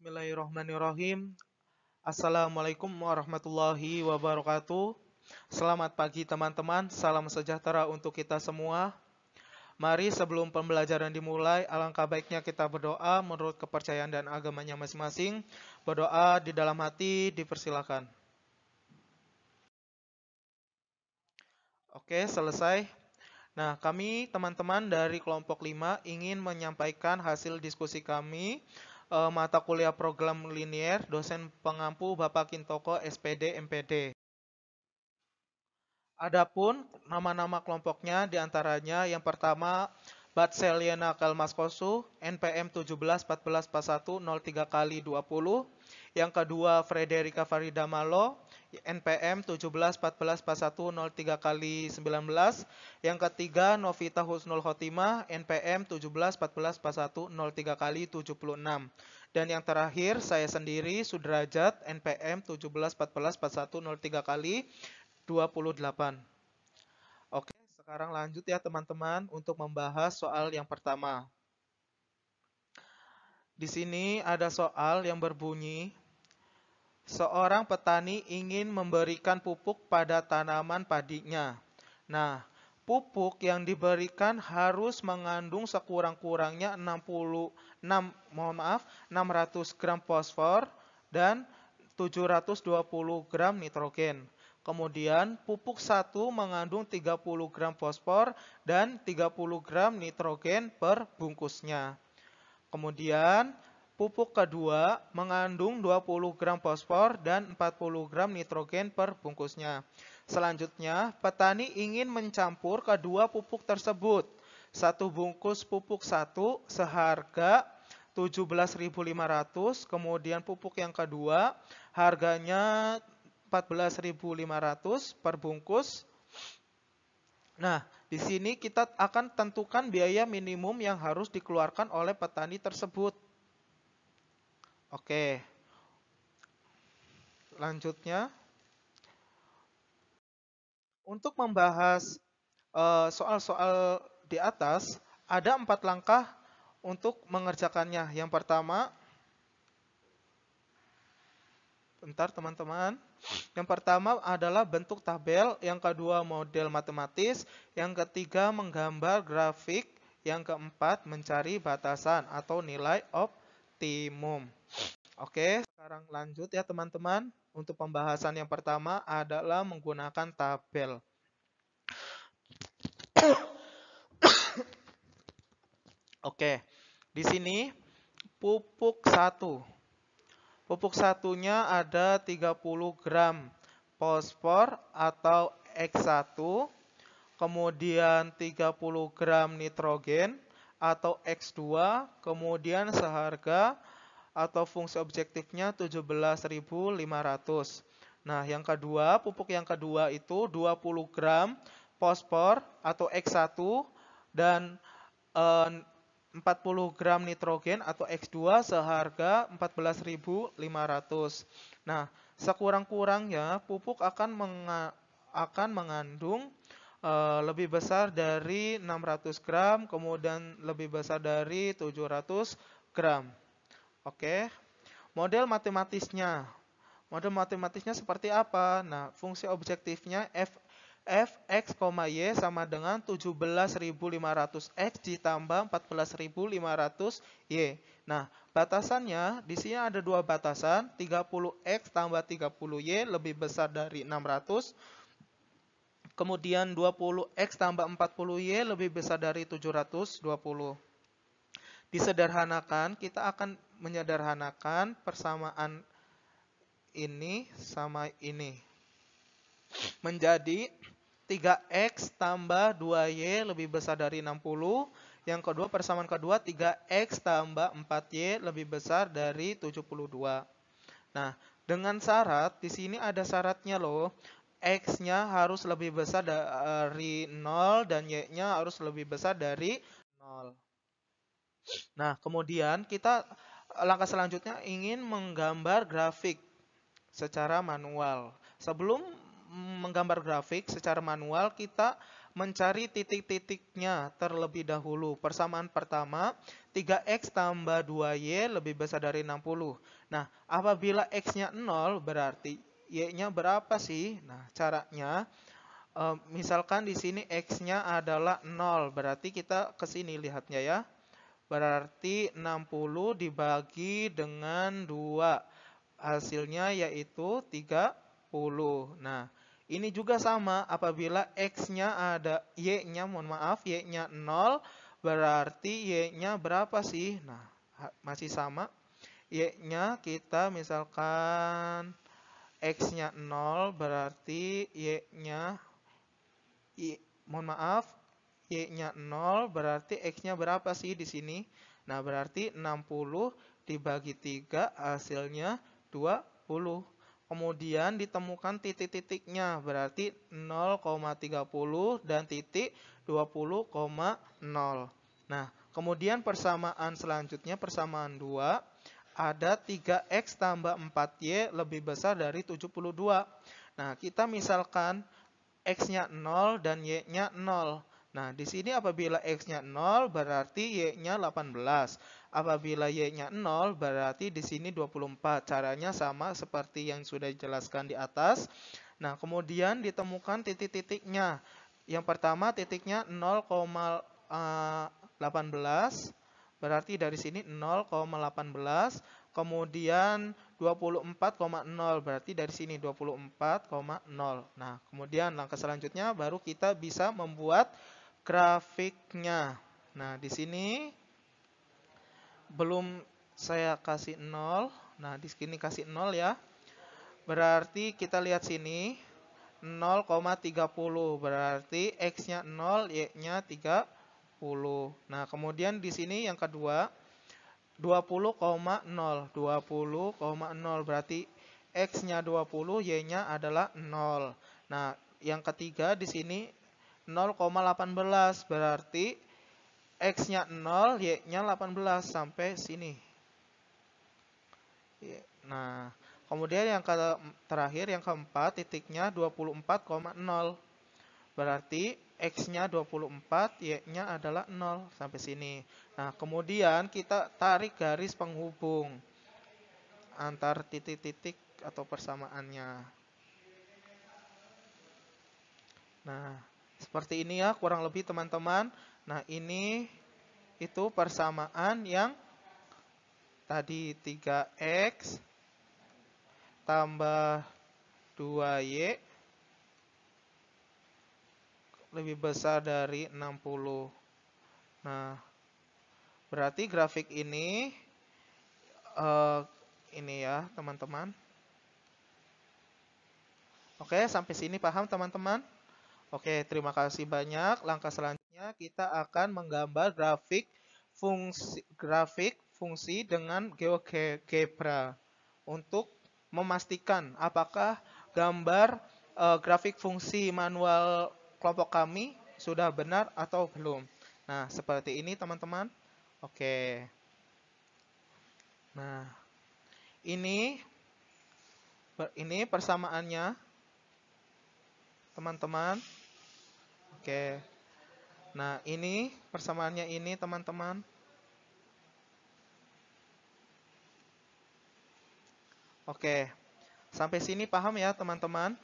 Bismillahirrahmanirrahim. Assalamualaikum warahmatullahi wabarakatuh. Selamat pagi teman-teman, salam sejahtera untuk kita semua. Mari sebelum pembelajaran dimulai, alangkah baiknya kita berdoa menurut kepercayaan dan agamanya masing-masing. Berdoa di dalam hati dipersilakan. Oke, selesai. Nah, kami teman-teman dari kelompok 5 ingin menyampaikan hasil diskusi kami mata kuliah program linier dosen pengampu Bapak Kintoko SPD MPD. Adapun nama-nama kelompoknya diantaranya yang pertama Batseliana Kalmaskosu NPM 17144103 kali 20. Yang kedua Frederica Farida Malo NPM 17144103 kali 19. Yang ketiga Novita Husnul Khotimah NPM 17144103 kali 76. Dan yang terakhir saya sendiri Sudrajat NPM 17144103 kali 28. Oke, sekarang lanjut ya teman-teman untuk membahas soal yang pertama. Di sini ada soal yang berbunyi, seorang petani ingin memberikan pupuk pada tanaman padinya. Nah, pupuk yang diberikan harus mengandung sekurang-kurangnya 600 gram fosfor dan 720 gram nitrogen. Kemudian pupuk 1 mengandung 30 gram fosfor dan 30 gram nitrogen per bungkusnya. Kemudian pupuk kedua mengandung 20 gram fosfor dan 40 gram nitrogen per bungkusnya. Selanjutnya, petani ingin mencampur kedua pupuk tersebut. Satu bungkus pupuk 1 seharga 17.500, kemudian pupuk yang kedua harganya 14.500 per bungkus. Nah, di sini kita akan tentukan biaya minimum yang harus dikeluarkan oleh petani tersebut. Oke. Lanjutnya, untuk membahas soal-soal di atas, ada 4 langkah untuk mengerjakannya. Yang pertama, bentar teman-teman. Yang pertama adalah bentuk tabel, yang kedua model matematis, yang ketiga menggambar grafik, yang keempat mencari batasan atau nilai optimum. Oke, sekarang lanjut ya teman-teman. Untuk pembahasan yang pertama adalah menggunakan tabel. Oke, di sini pupuk 1. Pupuk satunya ada 30 gram fosfor atau X1, kemudian 30 gram nitrogen atau X2, kemudian seharga atau fungsi objektifnya 17.500. Nah, yang kedua, pupuk yang kedua itu 20 gram fosfor atau X1 dan 40 gram nitrogen atau X2 seharga 14.500. Nah, sekurang-kurangnya pupuk akan mengandung lebih besar dari 600 gram, kemudian lebih besar dari 700 gram. Oke, model matematisnya. Model matematisnya seperti apa? Nah, fungsi objektifnya Fx, Y sama dengan 17.500X ditambah 14.500Y. Nah, batasannya di sini ada dua batasan, 30X tambah 30Y lebih besar dari 600. Kemudian 20X tambah 40Y lebih besar dari 720. Disederhanakan, kita akan menyederhanakan persamaan ini sama ini. Menjadi 3X tambah 2Y lebih besar dari 60. Yang kedua, persamaan kedua 3X tambah 4Y lebih besar dari 72. Nah, dengan syarat, di sini ada syaratnya loh. X-nya harus lebih besar dari 0 dan Y-nya harus lebih besar dari 0. Nah, kemudian kita langkah selanjutnya ingin menggambar grafik secara manual. Sebelum menggambar grafik secara manual, kita mencari titik-titiknya terlebih dahulu. Persamaan pertama, 3x tambah 2y lebih besar dari 60. Nah, apabila x-nya 0, berarti y-nya berapa sih? Nah, caranya, misalkan di sini x-nya adalah 0, berarti kita ke sini lihatnya ya. Berarti 60 dibagi dengan 2. Hasilnya yaitu 30. Nah, ini juga sama. Apabila x-nya ada, y-nya, mohon maaf, y-nya 0, berarti y-nya berapa sih? Nah, masih sama. Y-nya kita misalkan x-nya 0, berarti y-nya, mohon maaf, y-nya 0, berarti x-nya berapa sih di sini? Nah, berarti 60 dibagi 3, hasilnya 20. Kemudian ditemukan titik-titiknya, berarti 0,30 dan titik 20,0. Nah, kemudian persamaan selanjutnya, persamaan 2, ada 3x tambah 4y lebih besar dari 72. Nah, kita misalkan x-nya 0 dan y-nya 0. Nah, di sini apabila x-nya 0 berarti y-nya 18. Apabila y-nya 0 berarti di sini 24. Caranya sama seperti yang sudah dijelaskan di atas. Nah, kemudian ditemukan titik-titiknya. Yang pertama titiknya 0,18. Berarti dari sini 0,18. Kemudian 24,0, berarti dari sini 24,0. Nah, kemudian langkah selanjutnya baru kita bisa membuat grafiknya. Nah, di sini belum saya kasih 0. Nah, di sini kasih 0 ya. Berarti kita lihat sini 0,30, berarti x-nya 0, y-nya 30. Nah, kemudian di sini yang kedua 20,0. 20,0 berarti x-nya 20, y-nya adalah 0. Nah, yang ketiga di sini 0,18 berarti x-nya 0, y-nya 18 sampai sini. Nah, kemudian yang terakhir yang keempat titiknya 24,0. Berarti x-nya 24, y-nya adalah 0 sampai sini. Nah, kemudian kita tarik garis penghubung antar titik-titik atau persamaannya. Nah, seperti ini ya kurang lebih teman-teman. Nah, ini itu persamaan yang tadi 3x tambah 2y lebih besar dari 60. Nah, berarti grafik ini ya teman-teman. Oke, sampai sini paham teman-teman? Oke, terima kasih banyak. Langkah selanjutnya kita akan menggambar grafik fungsi dengan GeoGebra untuk memastikan apakah gambar grafik fungsi manual kelompok kami sudah benar atau belum. Nah, seperti ini teman-teman. Oke. Nah, ini persamaannya teman-teman. Oke. Nah, ini persamaannya ini teman-teman. Oke. Sampai sini paham ya teman-teman?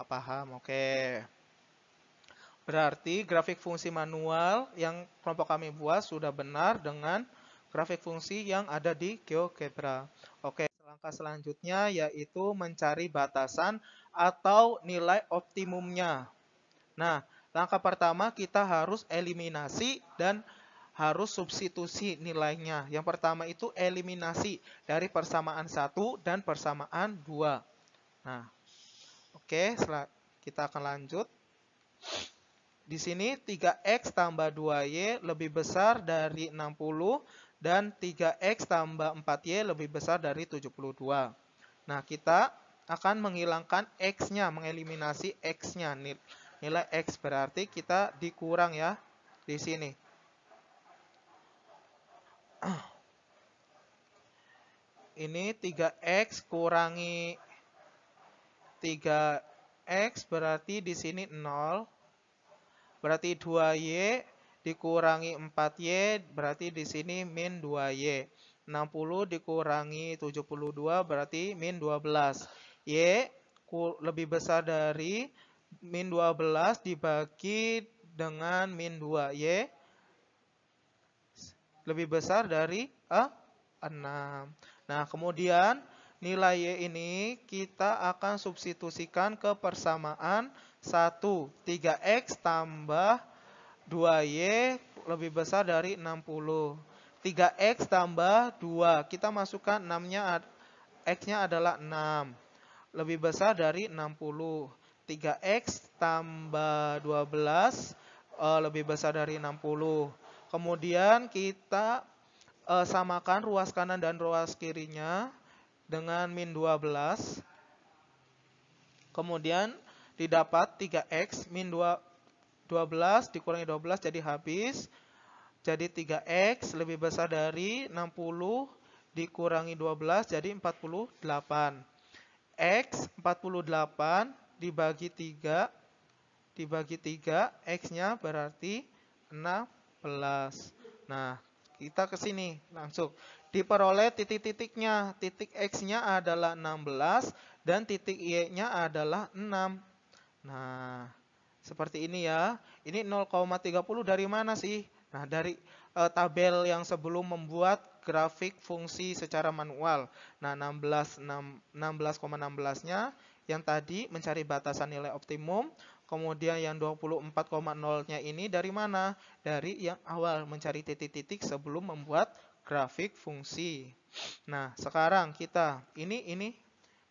Paham, oke. Berarti grafik fungsi manual yang kelompok kami buat sudah benar dengan grafik fungsi yang ada di GeoGebra. Oke, langkah selanjutnya yaitu mencari batasan atau nilai optimumnya. Nah, langkah pertama kita harus eliminasi dan harus substitusi nilainya. Yang pertama itu eliminasi dari persamaan 1 dan persamaan 2. Nah, oke, kita akan lanjut. Di sini 3x tambah 2y lebih besar dari 60 dan 3x tambah 4y lebih besar dari 72. Nah, kita akan menghilangkan x-nya, mengeliminasi x-nya. Nilai x berarti kita dikurang ya di sini. Ini 3x kurangi 3x berarti di sini 0. berarti 2Y dikurangi 4Y, berarti di sini min 2Y. 60 dikurangi 72, berarti min 12. Y lebih besar dari min 12 dibagi dengan min 2. Y lebih besar dari 6. Nah, kemudian nilai Y ini kita akan substitusikan ke persamaan 1. 3X tambah 2Y lebih besar dari 60. 3X tambah 2. Kita masukkan 6-nya, X-nya adalah 6. Lebih besar dari 60. 3X tambah 12 lebih besar dari 60. Kemudian kita samakan ruas kanan dan ruas kirinya dengan min 12. Kemudian didapat 3X min 12 dikurangi 12 jadi habis. Jadi 3X lebih besar dari 60 dikurangi 12 jadi 48. X 48 dibagi 3. Dibagi 3, X-nya berarti 16. Nah, kita ke sini langsung. Diperoleh titik-titiknya. Titik X-nya adalah 16 dan titik Y-nya adalah 6. Nah, seperti ini ya. Ini 0,30 dari mana sih? Nah, dari tabel yang sebelum membuat grafik fungsi secara manual. Nah, 16,16-nya yang tadi mencari batasan nilai optimum. Kemudian yang 24,0-nya ini dari mana? Dari yang awal mencari titik-titik sebelum membuat grafik fungsi. Nah, sekarang kita ini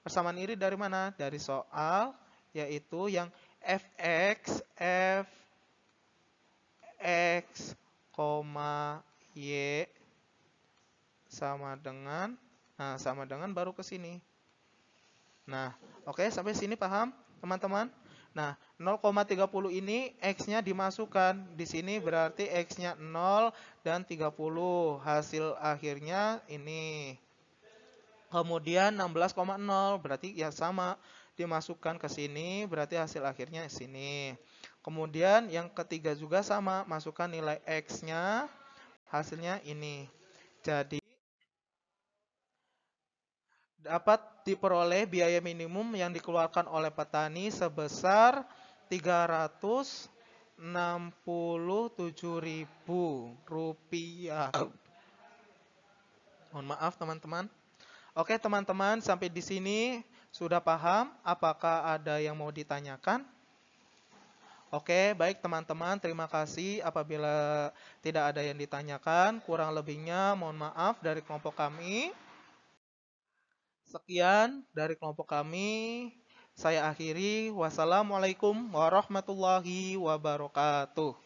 persamaan ini dari mana? Dari soal yaitu yang fx y sama dengan baru ke sini. Nah, oke, sampai sini paham, teman-teman? Nah, 0,30 ini X-nya dimasukkan. Di sini berarti X-nya 0 dan 30. Hasil akhirnya ini. Kemudian 16,0 berarti ya sama. Dimasukkan ke sini berarti hasil akhirnya sini. Kemudian yang ketiga juga sama. Masukkan nilai X-nya. Hasilnya ini. Jadi dapat diperoleh biaya minimum yang dikeluarkan oleh petani sebesar Rp367.000. Mohon maaf teman-teman. Oke teman-teman, sampai di sini sudah paham? Apakah ada yang mau ditanyakan? Oke, baik teman-teman, terima kasih. Apabila tidak ada yang ditanyakan, kurang lebihnya mohon maaf dari kelompok kami. Sekian dari kelompok kami. Saya akhiri. Wassalamualaikum warahmatullahi wabarakatuh.